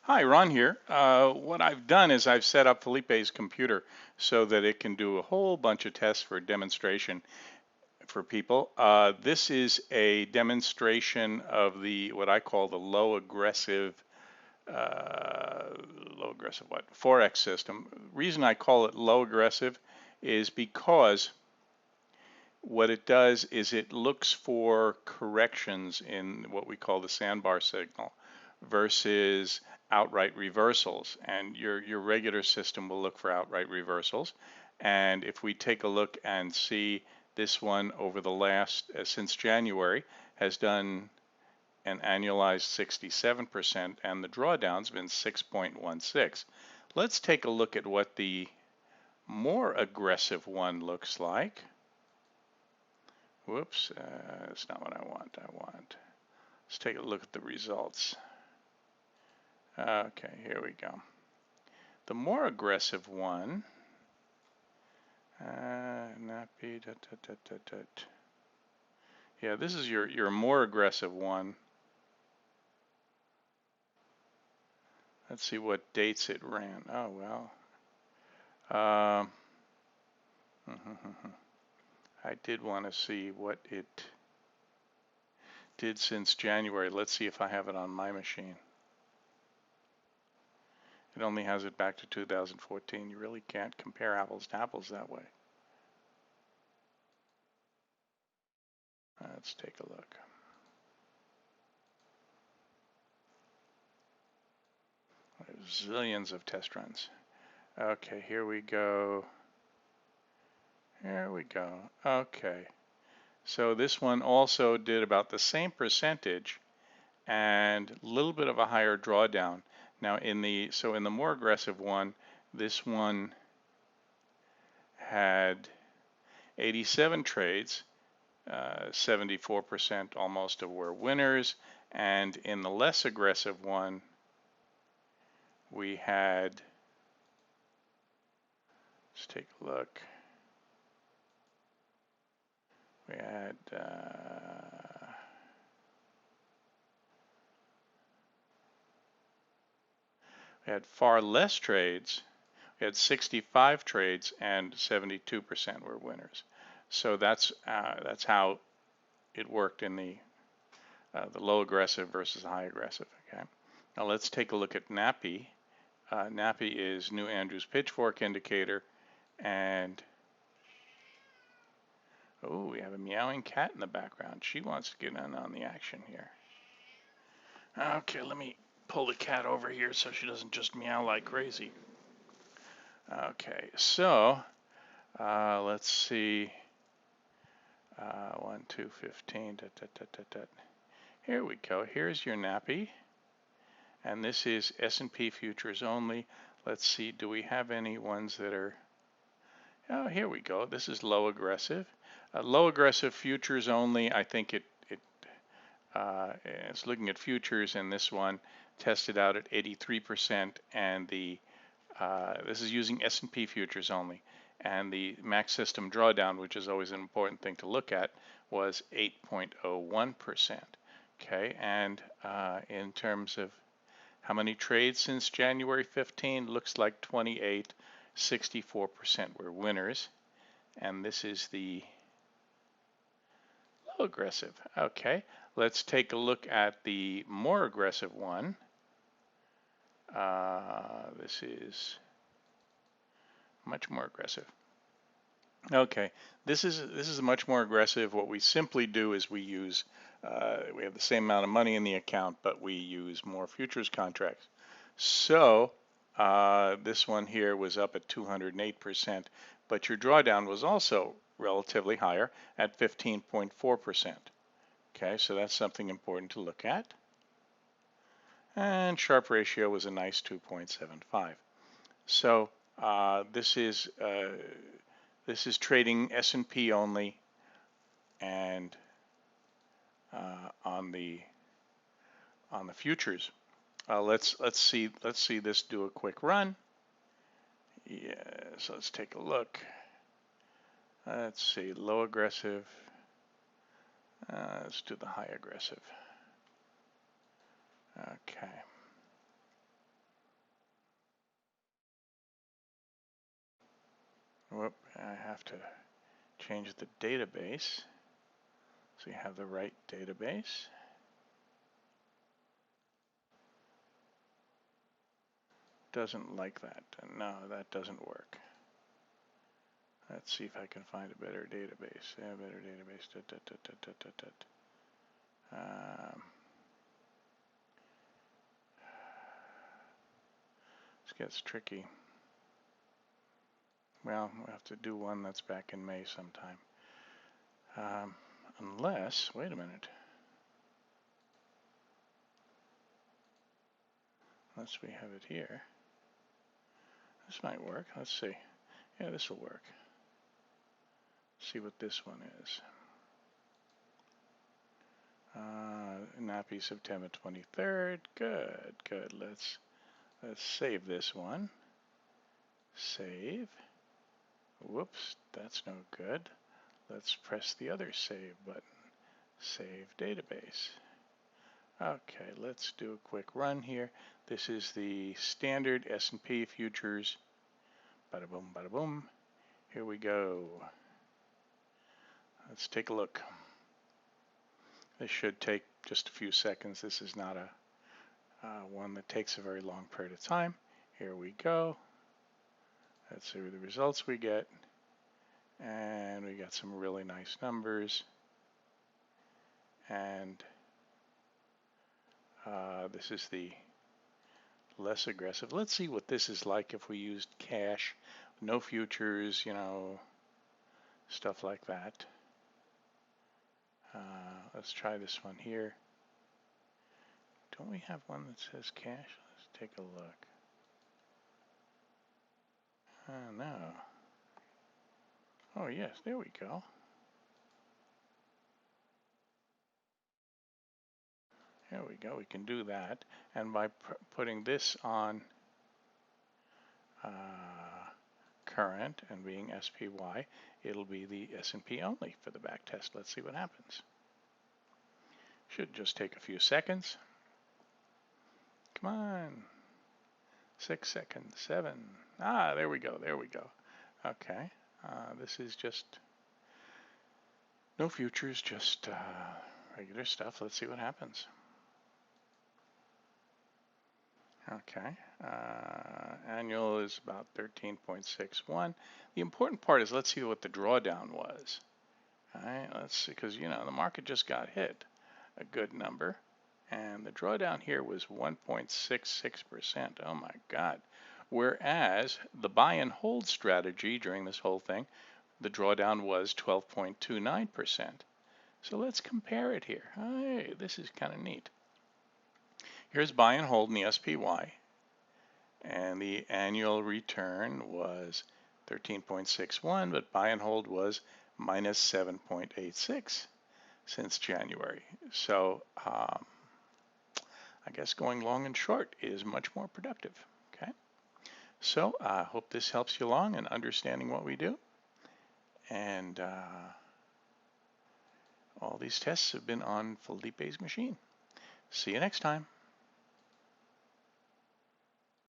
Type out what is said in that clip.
Hi, Ron here. What I've done is I've set up Felipe's computer so that it can do a whole bunch of tests for demonstration for people. This is a demonstration of the what I call the low aggressive what? Forex system. Reason I call it low aggressive is because what it does is it looks for corrections in what we call the sandbar signal versus outright reversals. And your regular system will look for outright reversals. And if we take a look and see this one over the last, since January, has done an annualized 67%, and the drawdown's been 6.16. Let's take a look at what the more aggressive one looks like. Whoops, that's not what I want. Let's take a look at the results. Okay, here we go. The more aggressive one, yeah, this is your more aggressive one. Let's see what dates it ran. Oh, well. I did want to see what it did since January. Let's see if I have it on my machine. It only has it back to 2014. You really can't compare apples to apples that way. Let's take a look. There's zillions of test runs. Okay, here we go. Here we go. Okay. So this one also did about the same percentage and a little bit of a higher drawdown. Now in the more aggressive one, this one had 87 trades, 74% almost of were winners, and in the less aggressive one, we had, let's take a look. We had far less trades. We had 65 trades and 72% were winners. So that's how it worked in the low aggressive versus high aggressive. Okay. Now let's take a look at NAPI. NAPI is New Andrews Pitchfork Indicator, and oh, we have a meowing cat in the background. She wants to get in on the action here. Okay, let me pull the cat over here so she doesn't just meow like crazy. Okay, so let's see. 1, 2, 15. Here we go. Here's your NAPI, and this is S&P futures only. Let's see. Do we have any ones that are? Oh, here we go. This is low aggressive. Low aggressive futures only. I think it's looking at futures, and this one tested out at 83%, and this is using S&P futures only, and the max system drawdown, which is always an important thing to look at, was 8.01%. Okay, and in terms of how many trades since January 15, looks like 28, 64% were winners, and this is the low aggressive. Okay, let's take a look at the more aggressive one. This is much more aggressive. Okay, this is much more aggressive. What we simply do is we use we have the same amount of money in the account, but we use more futures contracts. So this one here was up at 208%, but your drawdown was also relatively higher at 15.4%. Okay, so that's something important to look at. And Sharpe ratio was a nice 2.75. So this is trading S&P only, and on the futures. Let's see this do a quick run. Yeah, so let's take a look. Let's see, low aggressive. Let's do the high aggressive. Okay. Whoop, I have to change the database so you have the right database. Doesn't like that. No, that doesn't work. Let's see if I can find a better database. Yeah, better database. This gets tricky. Well, we'll have to do one that's back in May sometime. Unless, wait a minute. Unless we have it here. This might work. Let's see. Yeah, this will work. See what this one is. NAPI September 23rd. Good, good. Let's save this one. Save. Whoops, that's no good. Let's press the other save button. Save database. Okay, let's do a quick run here. This is the standard S&P futures. Bada boom, bada boom. Here we go. Let's take a look. This should take just a few seconds. This is not a one that takes a very long period of time. Here we go. Let's see the results we get. And we got some really nice numbers. And this is the less aggressive. Let's see what this is like if we used cash, no futures, you know, stuff like that. Let's try this one here. Don't we have one that says cash? Let's take a look. No. Oh yes, there we go. There we go. We can do that, and by putting this on current and being SPY, it'll be the S&P only for the back test. Let's see what happens. Should just take a few seconds. Come on. 6 seconds. 7. There we go. There we go. Okay. This is just no futures, just regular stuff. Let's see what happens. Okay. Annual is about 13.61. The important part is let's see what the drawdown was. All right. Let's see, because you know the market just got hit a good number. And the drawdown here was 1.66%. Oh my God. Whereas the buy and hold strategy during this whole thing, the drawdown was 12.29%. So let's compare it here. Hey, this is kind of neat. Here's buy and hold in the SPY. And the annual return was 13.61, but buy and hold was minus 7.86 since January. So I guess going long and short is much more productive. Okay, so I hope this helps you along in understanding what we do. And all these tests have been on Felipe's machine. See you next time.